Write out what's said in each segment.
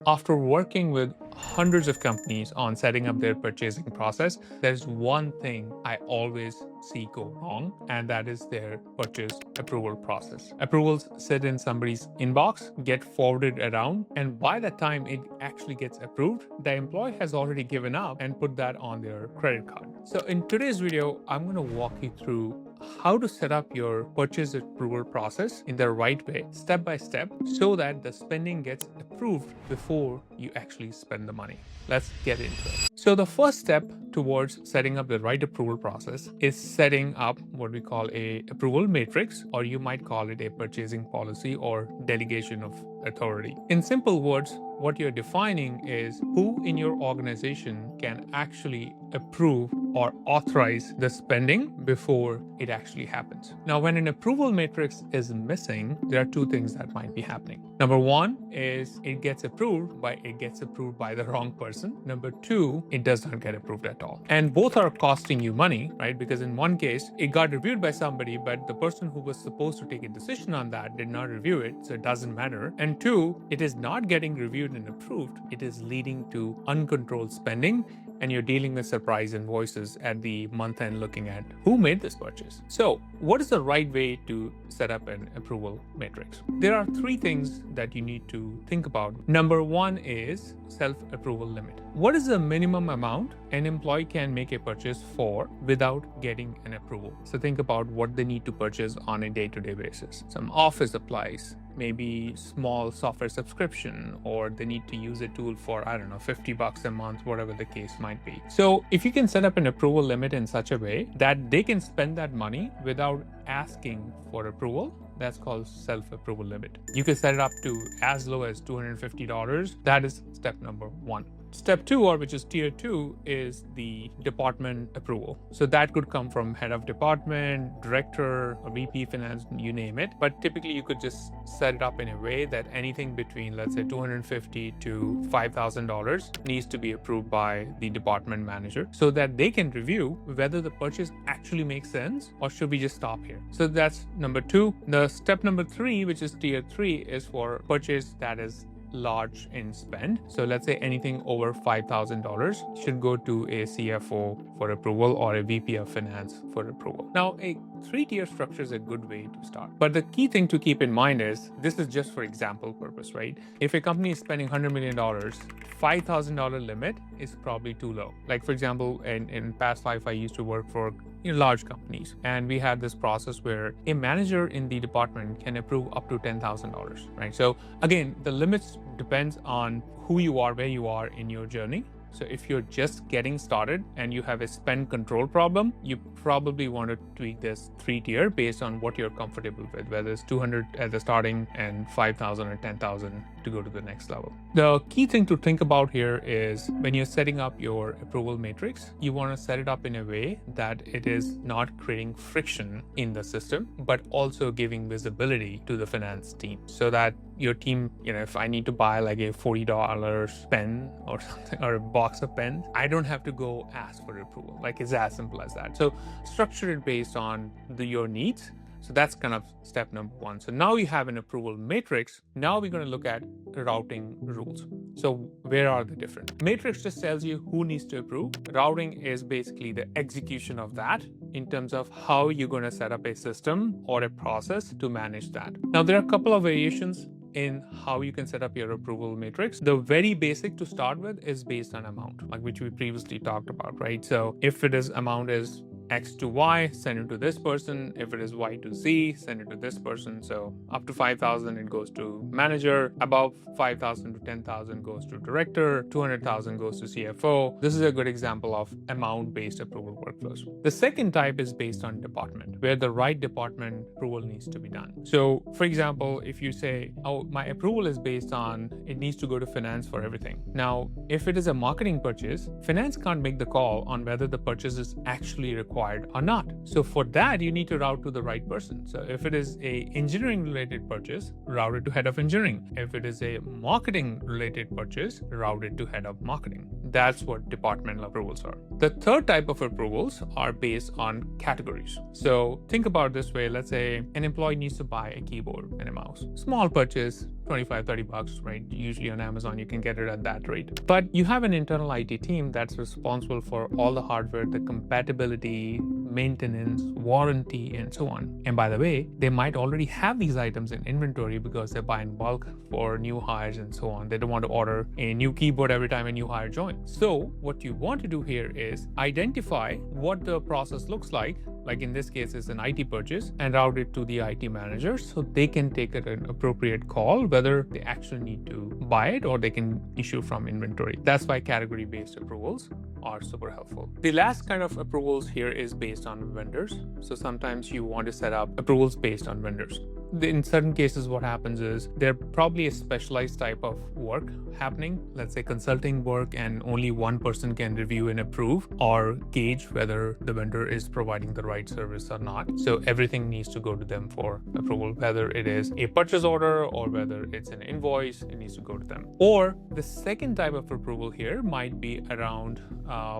After working with hundreds of companies on setting up their purchasing process, there's one thing I always see go wrong, and that is their purchase approval process. Approvals sit in somebody's inbox, get forwarded around, and by the time it actually gets approved, the employee has already given up and put that on their credit card. So in today's video, I'm going to walk you through how to set up your purchase approval process in the right way, step by step, so that the spending gets approved before you actually spend the money. Let's get into it. So the first step towards setting up the right approval process is setting up what we call a approval matrix, or you might call it a purchasing policy or delegation of authority. In simple words, what you're defining is who in your organization can actually approve or authorize the spending before it actually happens. Now, when an approval matrix is missing, there are two things that might be happening. Number one is it gets approved by the wrong person. Number two, it does not get approved at all. And both are costing you money, right? Because in one case, it got reviewed by somebody, but the person who was supposed to take a decision on that did not review it, so it doesn't matter. And two, it is not getting reviewed and approved. It is leading to uncontrolled spending, and you're dealing with surprise invoices at the month end looking at who made this purchase. So what is the right way to set up an approval matrix? There are three things that you need to think about. Number one is self-approval limit. What is the minimum amount an employee can make a purchase for without getting an approval? So think about what they need to purchase on a day-to-day basis. Some office supplies, maybe small software subscription, or they need to use a tool for, I don't know, $50 a month, whatever the case might be. So if you can set up an approval limit in such a way that they can spend that money without asking for approval, that's called self-approval limit. You can set it up to as low as $250. That is step number one. Step two, or which is tier two, is the department approval. So that could come from head of department, director, or VP finance, you name it. But typically you could just set it up in a way that anything between, let's say, $250 to $5,000 needs to be approved by the department manager so that they can review whether the purchase actually makes sense or should we just stop here. So that's number two. The step number three, which is tier three, is for purchase that is large in spend. So let's say anything over $5,000 should go to a CFO for approval or a VP of finance for approval. Now, a three-tier structure is a good way to start. But the key thing to keep in mind is this is just for example purpose, right? If a company is spending $100 million, $5,000 limit is probably too low. Like for example, in past life, I used to work for large companies, and we had this process where a manager in the department can approve up to $10,000, right? So again, the limits depends on who you are, where you are in your journey. So if you're just getting started and you have a spend control problem, you probably want to tweak this three-tier based on what you're comfortable with, whether it's 200 at the starting and 5,000 or 10,000 to go to the next level. The key thing to think about here is when you're setting up your approval matrix, you want to set it up in a way that it is not creating friction in the system, but also giving visibility to the finance team so that your team, if I need to buy like a $40 pen or something, or a box of pens, I don't have to go ask for approval. Like it's as simple as that. So structure it based on your needs. So that's kind of step number one. So now you have an approval matrix. Now we're going to look at routing rules. So where are the different? Matrix just tells you who needs to approve. Routing is basically the execution of that in terms of how you're going to set up a system or a process to manage that. Now there are a couple of variations in how you can set up your approval matrix. The very basic to start with is based on amount, like which we previously talked about, right? So if it is amount is X to Y, send it to this person. If it is Y to Z, send it to this person. So up to 5,000, it goes to manager. Above 5,000 to 10,000 goes to director. 200,000 goes to CFO. This is a good example of amount-based approval workflows. The second type is based on department, where the right department approval needs to be done. So for example, if you say, oh, my approval is based on, it needs to go to finance for everything. Now, if it is a marketing purchase, finance can't make the call on whether the purchase is actually required or not. So for that, you need to route to the right person. So if it is a engineering related purchase, route it to head of engineering. If it is a marketing related purchase, route it to head of marketing. That's what departmental approvals are. The third type of approvals are based on categories. So think about this way. Let's say an employee needs to buy a keyboard and a mouse. Small purchase, 25, 30 bucks, right? Usually on Amazon, you can get it at that rate. But you have an internal IT team that's responsible for all the hardware, the compatibility, maintenance, warranty, and so on. And by the way, they might already have these items in inventory because they buy in bulk for new hires and so on. They don't want to order a new keyboard every time a new hire joins. So what you want to do here is identify what the process looks like in this case is an IT purchase, and route it to the IT manager so they can take an appropriate call whether they actually need to buy it or they can issue from inventory. That's why category-based approvals are super helpful. The last kind of approvals here is based on vendors. So sometimes you want to set up approvals based on vendors. In certain cases, what happens is there probably a specialized type of work happening, let's say consulting work, and only one person can review and approve or gauge whether the vendor is providing the right service or not. So everything needs to go to them for approval, whether it is a purchase order or whether it's an invoice, it needs to go to them. Or the second type of approval here might be around,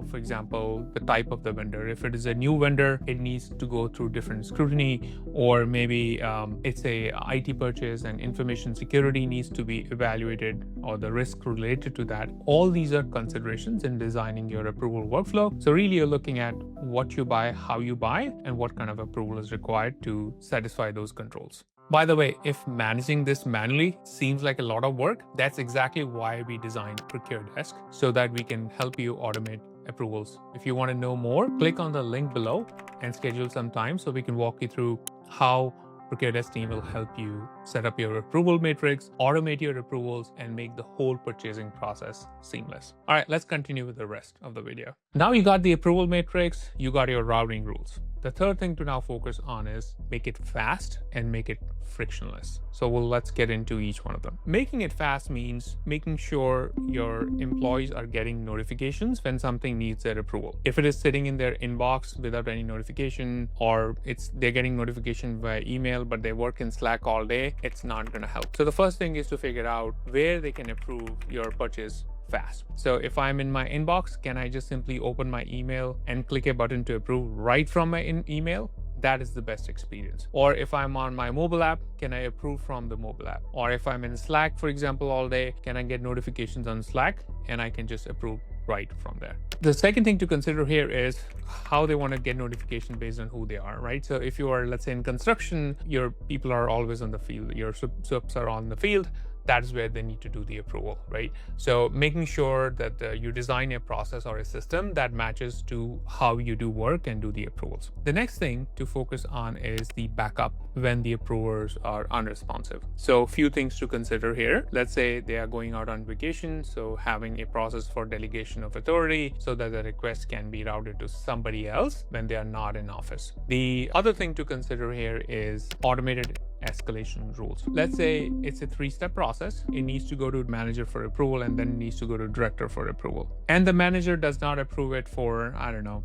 for example, the type of the vendor. If it is a new vendor, it needs to go through different scrutiny, or maybe it's a IT purchase and information security needs to be evaluated, or the risk related to that. All these are considerations in designing your approval workflow. So really you're looking at what you buy, how you buy, and what kind of approval is required to satisfy those controls. By the way, if managing this manually seems like a lot of work, that's exactly why we designed ProcureDesk, so that we can help you automate approvals. If you want to know more, click on the link below and schedule some time so we can walk you through how ProcureDesk team will help you set up your approval matrix, automate your approvals, and make the whole purchasing process seamless. All right, let's continue with the rest of the video. Now you got the approval matrix, you got your routing rules. The third thing to now focus on is make it fast and make it frictionless. So let's get into each one of them. Making it fast means making sure your employees are getting notifications when something needs their approval. If it is sitting in their inbox without any notification, or they're getting notification via email, but they work in Slack all day, it's not going to help. So the first thing is to figure out where they can approve your purchase fast. So if I'm in my inbox, can I just simply open my email and click a button to approve right from my email? That is the best experience. Or if I'm on my mobile app, can I approve from the mobile app? Or if I'm in Slack, for example, all day, can I get notifications on Slack and I can just approve right from there? The second thing to consider here is how they want to get notification based on who they are, right? So if you are, let's say in construction, your people are always on the field, your subs are on the field, that is where they need to do the approval, right? So making sure that you design a process or a system that matches to how you do work and do the approvals. The next thing to focus on is the backup when the approvers are unresponsive. So a few things to consider here. Let's say they are going out on vacation, so having a process for delegation of authority so that the request can be routed to somebody else when they are not in office. The other thing to consider here is automated escalation rules. Let's say it's a 3-step process. It needs to go to manager for approval and then it needs to go to director for approval. And the manager does not approve it for,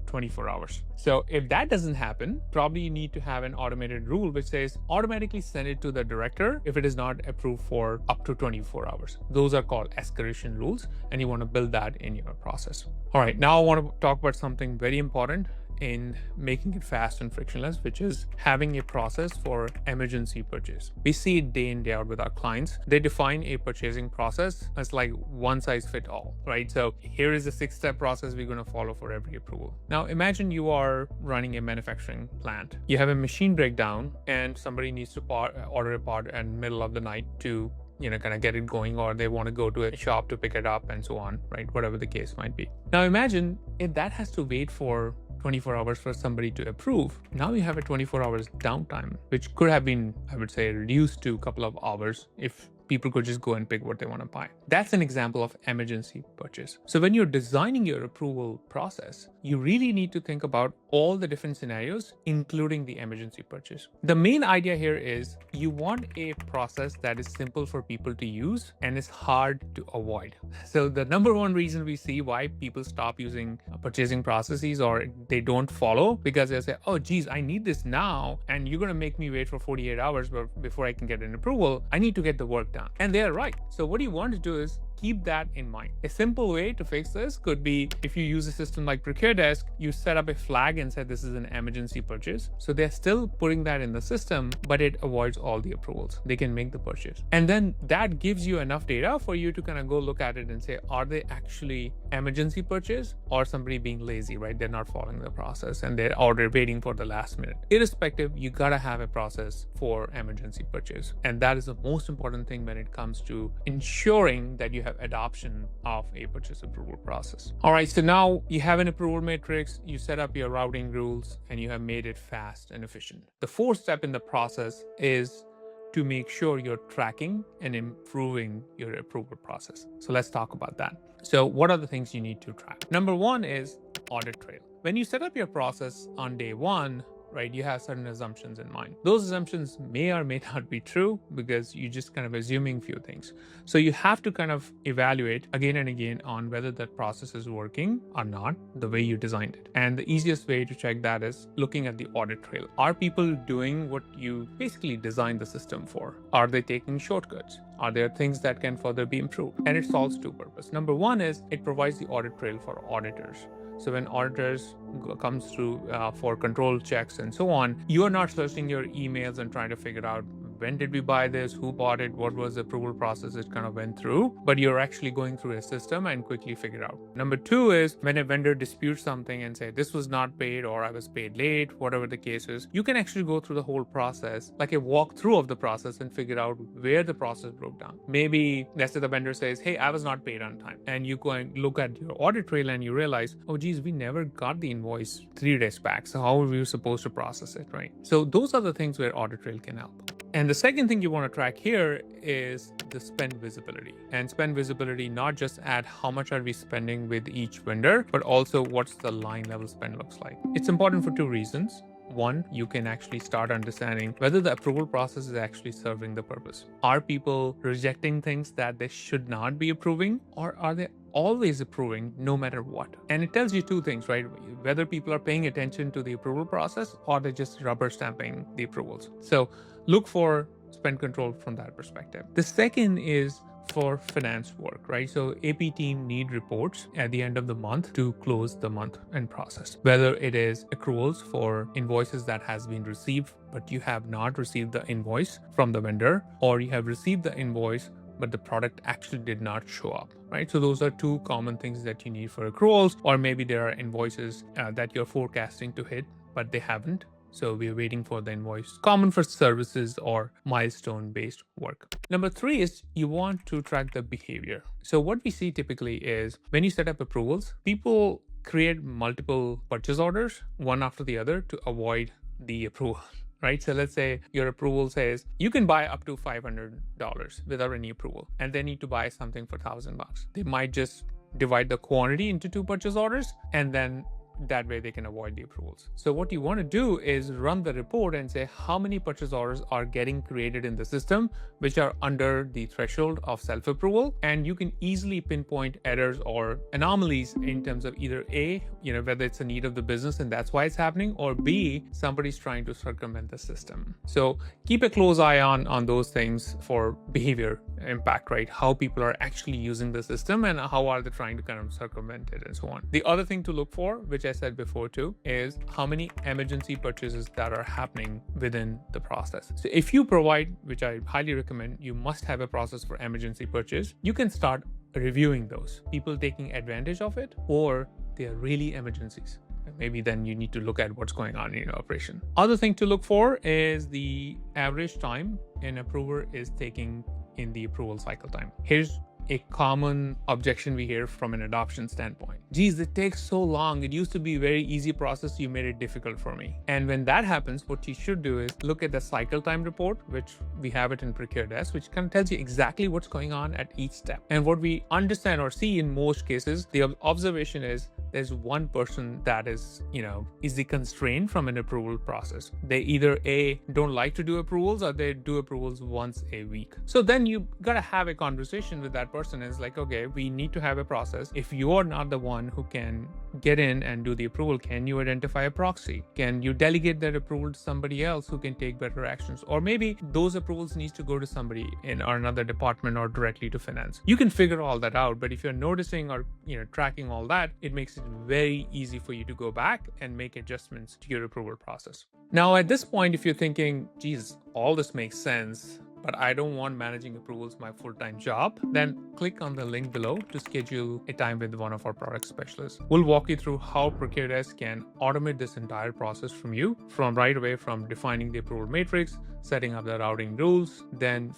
24 hours. So if that doesn't happen, probably you need to have an automated rule which says automatically send it to the director if it is not approved for up to 24 hours. Those are called escalation rules, and you want to build that in your process. All right, now I want to talk about something very important in making it fast and frictionless, which is having a process for emergency purchase. We see it day in, day out with our clients. They define a purchasing process as like one size fit all, right? So here is a 6-step process we're going to follow for every approval. Now imagine you are running a manufacturing plant. You have a machine breakdown and somebody needs to order a part in the middle of the night to kind of get it going, or they want to go to a shop to pick it up and so on, right? Whatever the case might be. Now imagine if that has to wait for 24 hours for somebody to approve. Now you have a 24 hours downtime, which could have been, I would say, reduced to a couple of hours if people could just go and pick what they want to buy. That's an example of emergency purchase. So when you're designing your approval process, you really need to think about all the different scenarios, including the emergency purchase. The main idea here is you want a process that is simple for people to use and is hard to avoid. So the number one reason we see why people stop using purchasing processes or they don't follow, because they say, oh geez, I need this now and you're going to make me wait for 48 hours before I can get an approval. I need to get the work done. And they're right. So what you want to do is keep that in mind. A simple way to fix this could be if you use a system like ProcureDesk, you set up a flag and say this is an emergency purchase. So they're still putting that in the system, but it avoids all the approvals. They can make the purchase. And then that gives you enough data for you to kind of go look at it and say, are they actually emergency purchase or somebody being lazy, right? They're not following the process and they're waiting for the last minute. Irrespective, you gotta have a process for emergency purchase. And that is the most important thing when it comes to ensuring that you have adoption of a purchase approval process. All right, so now you have an approval matrix, you set up your routing rules, and you have made it fast and efficient. The fourth step in the process is to make sure you're tracking and improving your approval process. So let's talk about that. So what are the things you need to track? Number one is audit trail. When you set up your process on day one, right, you have certain assumptions in mind. Those assumptions may or may not be true because you're just kind of assuming few things. So you have to kind of evaluate again and again on whether that process is working or not the way you designed it. And the easiest way to check that is looking at the audit trail. Are people doing what you basically designed the system for? Are they taking shortcuts? Are there things that can further be improved? And it solves two purposes. Number one is it provides the audit trail for auditors. So when auditors comes through for control checks and so on, you are not searching your emails and trying to figure out when did we buy this, who bought it, what was the approval process it kind of went through, but you're actually going through a system and quickly figure out. Number two is when a vendor disputes something and say this was not paid or I was paid late, whatever the case is, you can actually go through the whole process, like a walkthrough of the process and figure out where the process broke down. Maybe let's say the vendor says, hey, I was not paid on time. And you go and look at your audit trail and you realize, oh geez, we never got the invoice 3 days back. So how are we supposed to process it, right? So those are the things where audit trail can help. And the second thing you want to track here is the spend visibility. And spend visibility, not just at how much are we spending with each vendor, but also what's the line level spend looks like. It's important for two reasons. One, you can actually start understanding whether the approval process is actually serving the purpose. Are people rejecting things that they should not be approving, or are they always approving no matter what? And it tells you two things, right? Whether people are paying attention to the approval process or they're just rubber stamping the approvals. So look for spend control from that perspective. The second is for finance work, right? So AP team need reports at the end of the month to close the month and process. Whether it is accruals for invoices that has been received, but you have not received the invoice from the vendor, or you have received the invoice but the product actually did not show up, right? So those are two common things that you need for accruals, or maybe there are invoices that you're forecasting to hit, but they haven't. So we're waiting for the invoice. Common for services or milestone-based work. Number three is you want to track the behavior. So what we see typically is when you set up approvals, people create multiple purchase orders, one after the other, to avoid the approval. Right? So let's say your approval says you can buy up to $500 without any approval, and they need to buy something for $1,000. They might just divide the quantity into 2 purchase orders, and then that way they can avoid the approvals. So what you want to do is run the report and say how many purchase orders are getting created in the system which are under the threshold of self-approval, and you can easily pinpoint errors or anomalies in terms of either A, whether it's a need of the business and that's why it's happening, or B, somebody's trying to circumvent the system. So keep a close eye on those things for behavior impact, right? How people are actually using the system and how are they trying to kind of circumvent it and so on. The other thing to look for, which I said before too, is how many emergency purchases that are happening within the process. So if you provide, which I highly recommend, you must have a process for emergency purchase, you can start reviewing those. People taking advantage of it, or they are really emergencies. Maybe then you need to look at what's going on in your operation. Other thing to look for is the average time an approver is taking in the approval cycle time. Here's a common objection we hear from an adoption standpoint. Geez, it takes so long. It used to be a very easy process. You made it difficult for me. And when that happens, what you should do is look at the cycle time report, which we have it in ProcureDesk, which kind of tells you exactly what's going on at each step. And what we understand or see in most cases, the observation is there's one person that is the constraint from an approval process. They either A, don't like to do approvals, or they do approvals once a week. So then you got to have a conversation with that person person is like, okay, we need to have a process. If you are not the one who can get in and do the approval, can you identify a proxy? Can you delegate that approval to somebody else who can take better actions? Or maybe those approvals need to go to somebody in or another department or directly to finance. You can figure all that out, but if you're noticing or tracking all that, it makes it very easy for you to go back and make adjustments to your approval process. Now, at this point, if you're thinking, geez, all this makes sense, but I don't want managing approvals my full-time job, then click on the link below to schedule a time with one of our product specialists. We'll walk you through how ProcureDesk can automate this entire process from right away from defining the approval matrix, setting up the routing rules, then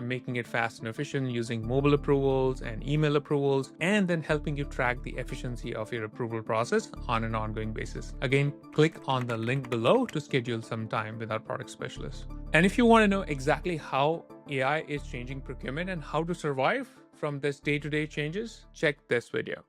making it fast and efficient using mobile approvals and email approvals, and then helping you track the efficiency of your approval process on an ongoing basis. Again, click on the link below to schedule some time with our product specialist. And if you want to know exactly how AI is changing procurement and how to survive from this day-to-day changes, check this video.